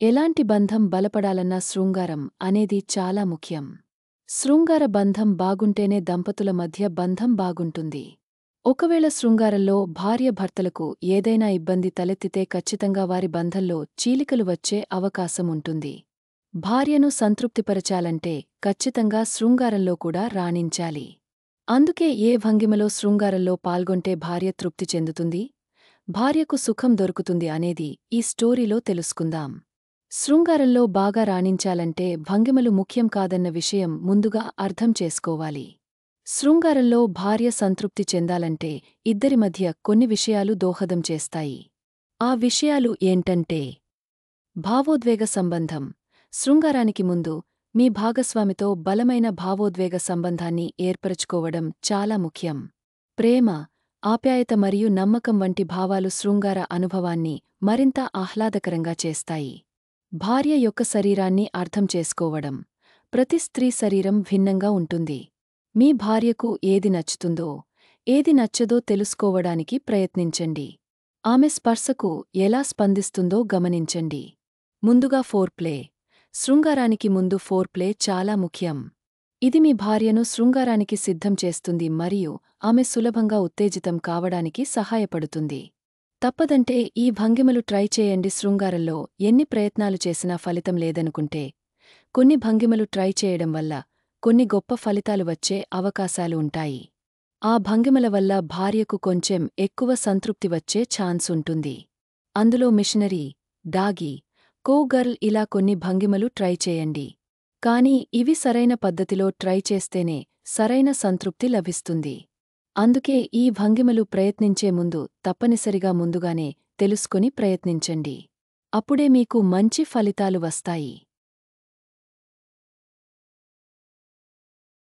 ఎలాంటి బంధం బలపడాలన్నా శృంగారం అనేది చాలా ముఖ్యం. శృంగార బంధం బాగుంటేనే దంపతుల మధ్య బంధం బాగుంటుంది. ఒకవేళ శృంగారంలో భార్యాభర్తలకు ఏదైనా ఇబ్బంది తలెత్తితే ఖచ్చితంగా వారి బంధంలో చీలికలు వచ్చే అవకాశం ఉంటుంది. భార్యను సంతృప్తిపరచాలంటే ఖచ్చితంగా శృంగారంలో కూడా రాణించాలి. అందుకే ఏ భంగిమలో శృంగారంలో పాల్గొంటే భార్య తృప్తి చెందుతుంది, భార్యకు సుఖం దొరుకుతుంది అనేది ఈ స్టోరీలో తెలుసుకుందాం. శృంగారంలో బాగా రాణించాలంటే భంగిమలు ముఖ్యం కాదన్న విషయం ముందుగా అర్థం చేసుకోవాలి. శృంగారంలో భార్య సంతృప్తి చెందాలంటే ఇద్దరి మధ్య కొన్ని విషయాలు దోహదం చేస్తాయి. ఆ విషయాలు ఏంటంటే: భావోద్వేగ సంబంధం. శృంగారానికి ముందు మీ భాగస్వామితో బలమైన భావోద్వేగ సంబంధాన్ని ఏర్పరచుకోవడం చాలా ముఖ్యం. ప్రేమ, ఆప్యాయత మరియు నమ్మకం వంటి భావాలు శృంగార అనుభవాన్ని మరింత ఆహ్లాదకరంగా చేస్తాయి. భార్య యొక్క శరీరాన్ని అర్థం చేసుకోవడం. ప్రతి స్త్రీ శరీరం భిన్నంగా ఉంటుంది. మీ భార్యకు ఏది నచ్చుతుందో, ఏది నచ్చదో తెలుసుకోవడానికి ప్రయత్నించండి. ఆమె స్పర్శకు ఎలా స్పందిస్తుందో గమనించండి. ముందుగా ఫోర్ప్లే. శృంగారానికి ముందు ఫోర్ప్లే చాలా ముఖ్యం. ఇది మీ భార్యను శృంగారానికి సిద్ధం చేస్తుంది మరియు ఆమె సులభంగా ఉత్తేజితం కావడానికి సహాయపడుతుంది. తప్పదంటే ఈ భంగిమలు ట్రై చేయండి. శృంగారంలో ఎన్ని ప్రయత్నాలు చేసినా ఫలితం లేదనుకుంటే, కొన్ని భంగిమలు ట్రై చేయడం వల్ల కొన్ని గొప్ప ఫలితాలు వచ్చే అవకాశాలు ఉంటాయి. ఆ భంగిమల వల్ల భార్యకు కొంచెం ఎక్కువ సంతృప్తి వచ్చే ఛాన్స్ ఉంటుంది. అందులో మిషనరీ, డాగీ, కో గర్ల్ ఇలా కొన్ని భంగిమలు ట్రై చేయండి. కానీ ఇవి సరైన పద్ధతిలో ట్రై చేస్తేనే సరైన సంతృప్తి లభిస్తుంది. అందుకే ఈ భంగిమలు ప్రయత్నించే ముందు తప్పనిసరిగా ముందుగానే తెలుసుకొని ప్రయత్నించండి. అప్పుడే మీకు మంచి ఫలితాలు వస్తాయి.